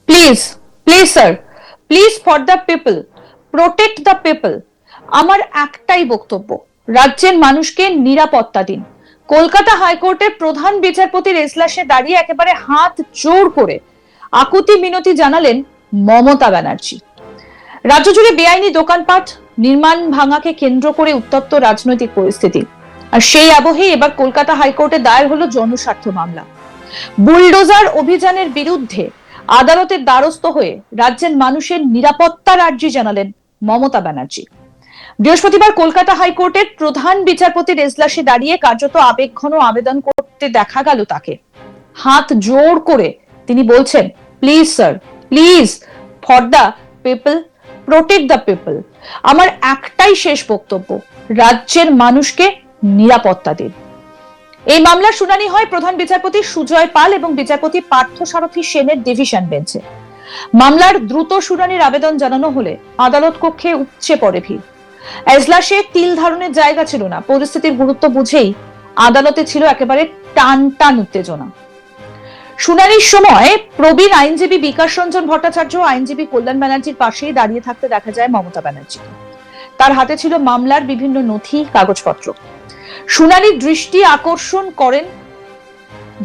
Please, please sir, please for the people, protect the people. আমার একটাই বক্তব্য, রাজ্যের মানুষকে নিরাপত্তা দিন। কলকাতা হাইকোর্টের প্রধান বিচারপতির এজলাসে দাঁড়িয়ে একেবারে হাত জোড় করে আকুতি মিনতি জানালেন মমতা ব্যানার্জি। রাজ্য জুড়ে বেআইনি দোকানপাট, নির্মাণ ভাঙাকে কেন্দ্র করে উত্তপ্ত রাজনৈতিক পরিস্থিতি, আর সেই আবহেই এবার কলকাতা হাইকোর্টে দায়ের হলো জনস্বার্থ মামলা। বুলডোজার অভিযানের বিরুদ্ধে আদালতের দ্বারস্থ হয়ে রাজ্যের মানুষের নিরাপত্তার আর্জি জানালেন মমতা ব্যানার্জি। বৃহস্পতিবার কলকাতা হাইকোর্টের প্রধান বিচারপতির এজলাসে দাঁড়িয়ে কার্যত আবেগঘন আবেদন করতে দেখা গেল তাকে। হাত জোড় করে তিনি বলছেন, please sir, please for the people, protect the people. আমার একটাই শেষ বক্তব্য, রাজ্যের মানুষকে নিরাপত্তা দিন। এই মামলার শুনানি হয় প্রধান বিচারপতি সুজয় পাল এবং বিচারপতি পার্থসারথী সেনের ডিভিশন বেঞ্চে। মামলার দ্রুত শুনানির আবেদন জানানো হলে আদালত কক্ষে উপচে পড়ে ভিড়। এজলাসে তিল ধারণের জায়গা ছিল না। পরিস্থিতির গুরুত্ব বুঝেই আদালতে ছিল একেবারে টান টান উত্তেজনা। শুনানির সময় প্রবীণ আইনজীবী বিকাশ রঞ্জন ভট্টাচার্য আইনজীবী কল্যাণ ব্যানার্জির পাশেই দাঁড়িয়ে থাকতে দেখা যায় মমতা ব্যানার্জি। তার হাতে ছিল মামলার বিভিন্ন নথি, কাগজপত্র। শুনানির দৃষ্টি আকর্ষণ করেন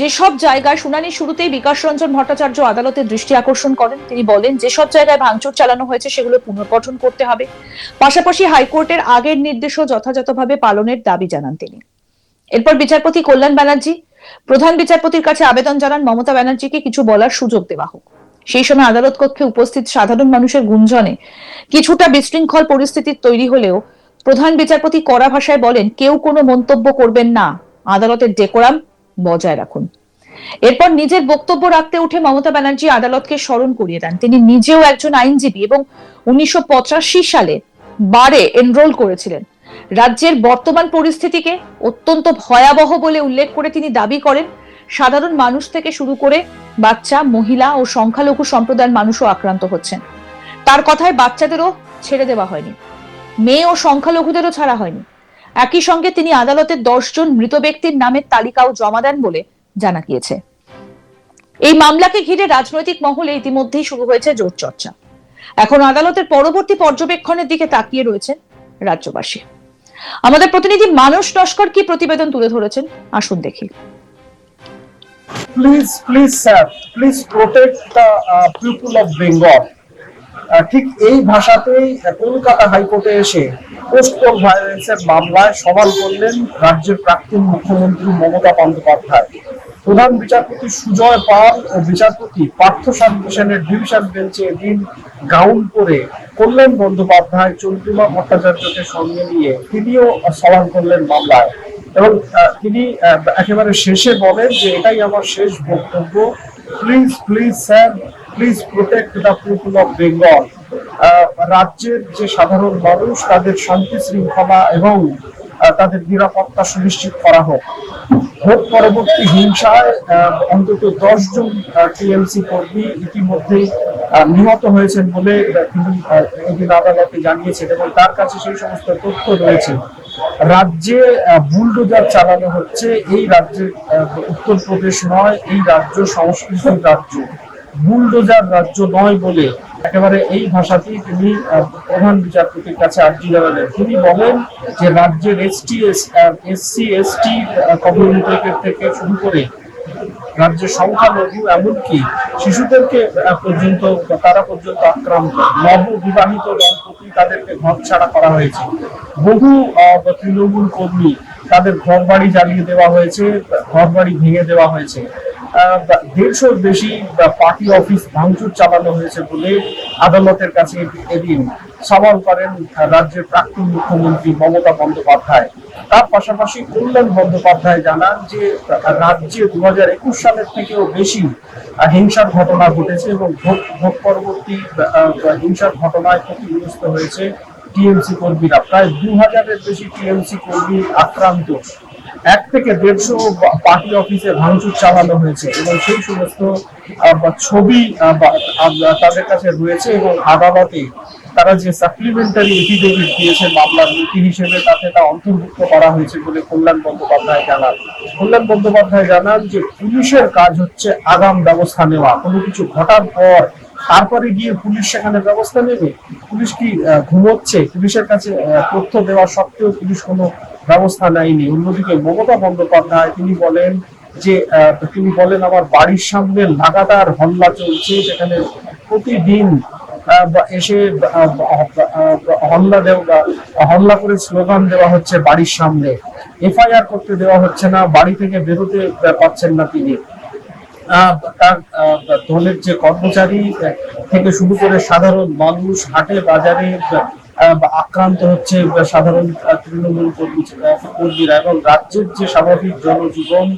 যেসব জায়গায়, শুনানির শুরুতেই বিকাশ রঞ্জন ভট্টাচার্য আদালতের দৃষ্টি আকর্ষণ করেন। তিনি বলেন, যেসব জায়গায় ভাঙচুর চালানো হয়েছে সেগুলো পুনর্গঠন করতে হবে। পাশাপাশি হাইকোর্টের আগের নির্দেশও যথাযথভাবে পালনের দাবি জানান তিনি। এরপর বিচারপতি কল্যাণ ব্যানার্জি প্রধান বিচারপতির কাছে আবেদন জানান মমতা ব্যানার্জিকে কিছু বলার সুযোগ দেওয়া হোক। সেই সময় আদালত কক্ষে উপস্থিত সাধারণ মানুষের গুঞ্জনে কিছুটা বিশৃঙ্খল পরিস্থিতি তৈরি হলেও প্রধান বিচারপতি কড়া ভাষায় বলেন, কেউ কোনো মন্তব্য করবেন না, আদালতের ডেকোরাম বজায় রাখুন। এরপর নিজের বক্তব্য রাখতে উঠে মমতা ব্যানার্জি আদালতকে স্মরণ করিয়ে দেন তিনি নিজেও একজন আইনজীবী এবং 1985 সালে বারে এনরোল করেছিলেন। রাজ্যের বর্তমান পরিস্থিতিকে অত্যন্ত ভয়াবহ বলে উল্লেখ করে তিনি দাবি করেন, সাধারণ মানুষ থেকে শুরু করে বাচ্চা, মহিলা ও সংখ্যালঘু সম্প্রদায়ের মানুষও আক্রান্ত হচ্ছেন। তার কথায় বাচ্চাদেরও ছেড়ে দেওয়া হয়নি, মেয়ে ও সংখ্যালঘুদেরও ছাড়া হয়নি। একই সঙ্গে তিনি আদালতের 10 জন মৃত ব্যক্তির নামের তালিকাও জমা দেন বলে জানা গিয়েছে। এই মামলাকে ঘিরে রাজনৈতিক মহলে ইতিমধ্যেই শুরু হয়েছে জোর চর্চা। এখন আদালতের পরবর্তী পর্যবেক্ষণের দিকে তাকিয়ে রয়েছেন রাজ্যবাসী। আমাদের প্রতিনিধি মানস নস্কর কি প্রতিবেদন তুলে ধরেছেন, আসুন দেখি। Please please sir, please protect the people of Bengal. ঠিক এই ভাষাতেই কলকাতা হাইকোর্টে এসে পোস্টপোল ভায়োলেন্সের মামলায় সওয়াল করলেন রাজ্যের প্রাক্তন মুখ্যমন্ত্রী মমতা বন্দ্যোপাধ্যায়। প্রধান বিচারপতি সুজয় পাল ও বিচারপতি পার্থসারথী সেনের ডিভিশন বেঞ্চে এদিন গাউন পরে কল্যাণ বন্দ্যোপাধ্যায়, চন্দ্রিমা ভট্টাচার্যকে সঙ্গে নিয়ে তিনিও সওয়াল করলেন মামলায়। এবং তিনি একেবারে শেষে বলেন যে এটাই আমার শেষ বক্তব্য, please please sir, please protect the people of Bengal. রাজ্যের যে সাধারণ মানুষ তাদের শান্তি শৃঙ্খলা এবং তাদের নিরাপত্তা সুনিশ্চিত করা হোক। ভোট পরবর্তী হিংসায় অন্তত 10 জন টিএমসি কর্মী ইতিমধ্যেই নিহত হয়েছেন বলে তিনি এদিন আদালতে জানিয়েছেন এবং তার কাছে সেই সমস্ত তথ্য রয়েছে। রাজ্যে বুলডোজার চালানো হচ্ছে, এই রাজ্যের উত্তরপ্রদেশ নয়, এই রাজ্য সংস্কৃতির রাজ্য, বুলডোজার রাজ্য নয় বলে একেবারে এই ভাষাতেই তিনি প্রধান বিচারপতির কাছে আর্জি জানালেন। তিনি বলেন যে রাজ্যের এসসি এসটি কমিউনিটি থেকে শুরু করে রাজ্যের সংখ্যালঘু এমনকি শিশুদেরকে পর্যন্ত তারা পর্যন্ত আক্রান্ত। নববিবাহিত দম্পতি তাদেরকে ঘর ছাড়া করা হয়েছে। বহু তৃণমূল কর্মী তাদের ঘর বাড়ি জ্বালিয়ে দেওয়া হয়েছে, ঘর বাড়ি ভেঙে দেওয়া হয়েছে। 150-র বেশি পার্টি অফিস ভাঙচুর চালানো হয়েছে বলে আদালতের কাছে এদিন সওয়াল করেন রাজ্যের প্রাক্তন মুখ্যমন্ত্রী মমতা বন্দ্যোপাধ্যায়। তার পাশাপাশি কল্যাণ বন্দ্যোপাধ্যায় জানান যে রাজ্যে 2021 সালের থেকেও বেশি হিংসার ঘটনা ঘটেছে এবং ভোট পরবর্তী হিংসার ঘটনায় ক্ষতিগ্রস্ত হয়েছে টিএমসি কর্মীরা। প্রায় 2000-এর বেশি টিএমসি কর্মী আক্রান্ত। 1 থেকে 150 পার্টি অফিসে ভাঙচুর চালানো হয়েছে এবং সেই সমস্ত ছবি তাদের কাছে রয়েছে এবং আদালতে তারা যে সাপ্লিমেন্টারি এফিডেভিট দিয়েছে মামলার নথি হিসেবে তাতে তা অন্তর্ভুক্ত করা হয়েছে বলে কল্যাণ বন্দ্যোপাধ্যায় জানান। কল্যাণ বন্দ্যোপাধ্যায় জানান যে পুলিশের কাজ হচ্ছে আগাম ব্যবস্থা নেওয়া। কোনো কিছু ঘটার পর তারপরে গিয়ে পুলিশ সেখানে ব্যবস্থা নেবে? পুলিশ কি ঘুমোচ্ছে? পুলিশের কাছে তথ্য দেওয়া সত্ত্বেও পুলিশ কোনো ব্যবস্থা নেয়নি। অন্যদিকে মমতা বন্দ্যোপাধ্যায় তিনি বলেন আমার বাড়ির সামনে লাগাতার হল্লা চলছে, সেখানে প্রতিদিন এসে হল্লা করে স্লোগান দেওয়া হচ্ছে বাড়ির সামনে, এফআইআর করতে দেওয়া হচ্ছে না, বাড়ি থেকে বেরোতে পারছেন না তিনি। তার দলের যে কর্মচারী থেকে শুরু করে সাধারণ মানুষ হাটে বাজারে আক্রান্ত হচ্ছে, সাধারণ তৃণমূল কর্মীরা, এবং রাজ্যের যে স্বাভাবিক জনজীবন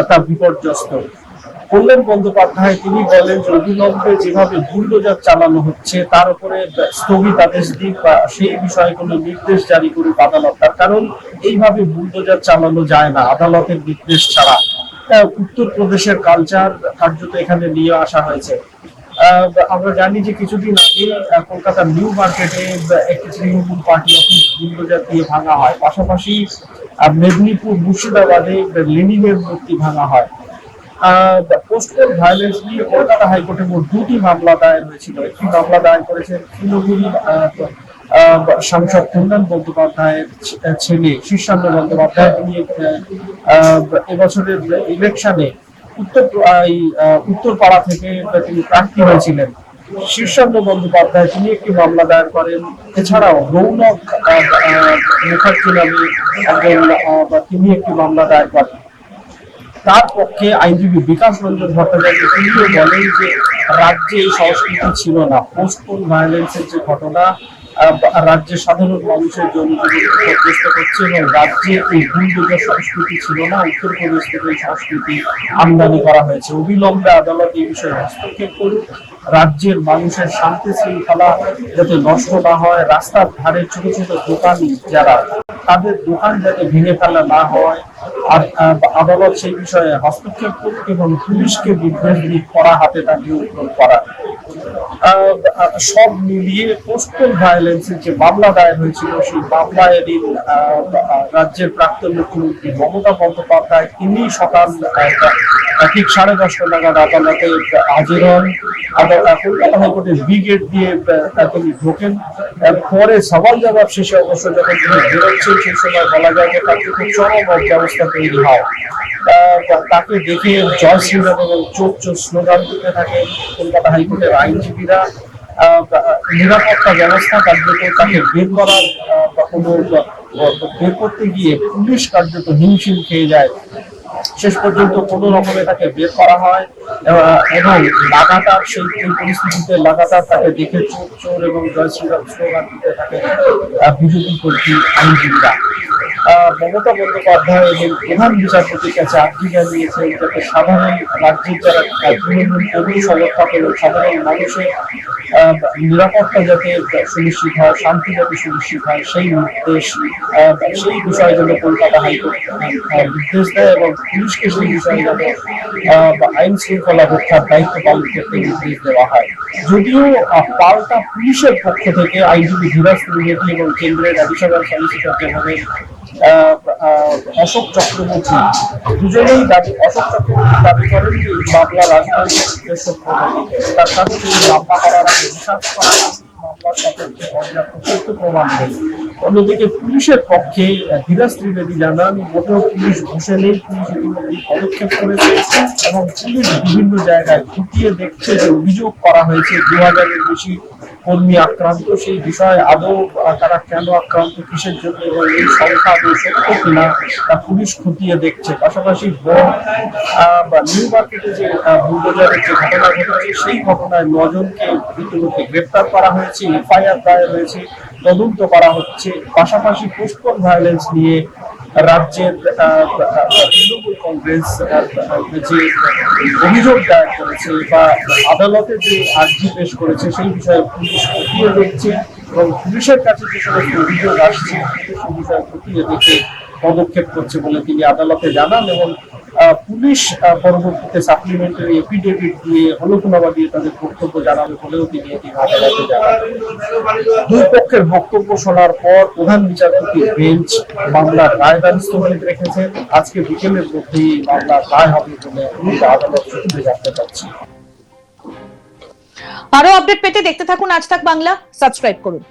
তা বিপর্যস্ত। কল্যাণ বন্দ্যোপাধ্যায় তিনি বলেন যে অবিলম্বে যেভাবে বুলডোজার চালানো হচ্ছে তার উপরে স্থগিতাদেশ দিক বা সেই বিষয়ে কোনো নির্দেশ জারি করুক আদালত, তার কারণ এইভাবে বুলডোজার চালানো যায় না আদালতের নির্দেশ ছাড়া। উত্তরপ্রদেশের কালচার কার্যত এখানে নিয়ে আসা হয়েছে। আমরা জানি যে কিছুদিন আগে কলকাতার নিউ মার্কেটে একটি তৃণমূল পার্টি অফিস বুলডোজার দিয়ে ভাঙা হয়, পাশাপাশি মেদিনীপুর মুর্শিদাবাদে লেনিনের মূর্তি ভাঙা হয়। পোস্টাল ভায়োলেন্স নিয়ে কলকাতা হাইকোর্টে মোট 2টি মামলা দায়ের হয়েছিল। একটি মামলা দায়ের করেছেন তৃণমূল সাংসদ কল্যাণ বন্দ্যোপাধ্যায়ের ছেলে শীর্ষান্ন বন্দ্যোপাধ্যায়, তিনি এবছরের ইলেকশনে উত্তরপাড়া থেকে তিনি প্রার্থী হয়েছিলেন। শীর্ষান্ন বন্দ্যোপাধ্যায় তিনি একটি মামলা দায়ের করেন। এছাড়াও রৌনক মুখার্জি নামে তিনি একটি মামলা দায়ের করেন। তার পক্ষে আইনজীবী বিকাশ রঞ্জন ভট্টাচার্য তিনিও বলেন যে রাজ্যে এই সংস্কৃতি ছিল না। পোস্টপোন ভায়োলেন্সের যে ঘটনা রাজ্যের সাধারণ মানুষের জন্য ক্ষতিগ্রস্ত করছে, এবং রাজ্যে এই বুলডোজার সংস্কৃতি ছিল না, উত্তরপ্রদেশ থেকে এই সংস্কৃতি আমদানি করা হয়েছে। অবিলম্বে আদালত এই বিষয়ে হস্তক্ষেপ করুক, রাজ্যের মানুষের শান্তি শৃঙ্খলা যাতে নষ্ট না হয়, রাস্তার ধারে ছোট ছোট দোকানি যারা তাদের দোকান যাতে ভেঙে ফেলা না হয়, আর আদালত সেই বিষয়ে হস্তক্ষেপ করুক এবং পুলিশকে নির্দেশ দিক করা হাতে তা নিয়ন্ত্রণ করা। সব মিলিয়ে পোস্টাল ভায়োলেন্সের যে মামলা দায়ের হয়েছিল সেই মামলায় এদিন রাজ্যের প্রাক্তন মুখ্যমন্ত্রী মমতা বন্দ্যোপাধ্যায় তিনি সকাল ঠিক 10:30 নাগাদ আদালতে হাজির হন। কলকাতা হাইকোর্টের ব্রিগেড দিয়ে তিনি ঢোকেন। পরে সওয়াল জবাব শেষে অবশ্য যখন তিনি বেরোচ্ছেন সেই সময় বলা যায় যে তার খুব চরম অবস্থা তৈরি হয়। তাকে দেখে জয় শ্রীরাম এবং চোখ চোখ স্লোগান দিতে থাকেন কলকাতা হাইকোর্টের আইনজীবীরা। নিরাপত্তা ব্যবস্থা কার্যত তাকে বের করতে গিয়ে পুলিশ কার্যত হিমশিম খেয়ে যায়। শেষ পর্যন্ত কোন রকমে তাকে বের করা হয় এবং লাগাতার সেই পরিস্থিতিতে লাগাতার তাকে দেখে চোর চোর এবং জয় শ্রীরাম স্লোগান দিতে থাকে বিজেপি কর্মী আইনজীবীরা। মমতা বন্দ্যোপাধ্যায় এবং প্রধান বিচারপতির কাছে আর্জি জানিয়েছেন যাতে সাধারণ রাজ্যের যারা তৃণমূল কর্মী সমর্থক এবং সাধারণ মানুষের নিরাপত্তা যাতে সুনিশ্চিত হয়, শান্তি যাতে সুনিশ্চিত হয়, সেই বিষয়ে যেন কলকাতা হাইকোর্ট নির্দেশ দেয় এবং পুলিশকে সেই বিষয়ে যেন আইন শৃঙ্খলা রক্ষার দায়িত্ব পালন করতে নির্দেশ দেওয়া হয়। যদিও পাল্টা পুলিশের পক্ষ থেকে আইনজীবী ধীরাজ ত্রিবেদী এবং কেন্দ্রের additional solicitor general Ashok Chakraborty দুজনেই অশোক চক্রবর্তী দাবি করেন যে মামলা রাজনৈতিক উদ্দেশ্য তার কাছে মামলা করার আগে মামলার সাপেক্ষে পর্যাপ্ত তথ্য প্রমাণ নেই। অন্যদিকে পুলিশের পক্ষে ধীরাজ ত্রিবেদী জানান মোটেও পুলিশ বসে নেই, পুলিশ ইতিমধ্যে পদক্ষেপ করেছে এবং পুলিশ বিভিন্ন জায়গায় খুঁটিয়ে দেখছে যে অভিযোগ করা হয়েছে 2000-এর বেশি কর্মী আক্রান্ত, সেই বিষয়ে আদৌ তারা কেন আক্রান্ত, কিসের জন্য এবং এই সংখ্যা আদৌ সত্য কিনা তা পুলিশ খতিয়ে দেখছে। পাশাপাশি নিউ মার্কেটে যে বুলডোজারের যে ঘটনা ঘটেছে সেই ঘটনায় 9 জনকে ইতিমধ্যে গ্রেপ্তার করা হয়েছে, এফআইআর দায়ের হয়েছে, তদন্ত করা হচ্ছে। পাশাপাশি পোস্টপোন ভায়োলেন্স নিয়ে রাজ্যের তৃণমূল কংগ্রেস যে অভিযোগ দায়ের করেছে বা আদালতে যে আর্জি পেশ করেছে সেই বিষয়ে পুলিশ খতিয়ে দেখছে এবং পুলিশের কাছে যে সমস্ত অভিযোগ আসছে সেই বিষয়ে খতিয়ে দেখে পদক্ষেপ করছে বলে তিনি আদালতে জানান। এবং পুলিশ পরবর্তীতে সাপ্লিমেন্টারি এফিডেভিট দিয়ে হলফনামা দিয়ে তাদের বক্তব্য জানাবে বলেও তিনি এটি আদালতে জানান। দুই পক্ষের বক্তব্য শোনার পর প্রধান বিচারপতি বেঞ্চ মামলার রায়দান স্থগিত রেখেছেন। আজকে বিকেলের মধ্যেই মামলার রায় হবে বলে আদালত সূত্রে জানতে পারছি। আরো আপডেট পেতে দেখতে থাকুন আজ তাক বাংলা, সাবস্ক্রাইব করুন।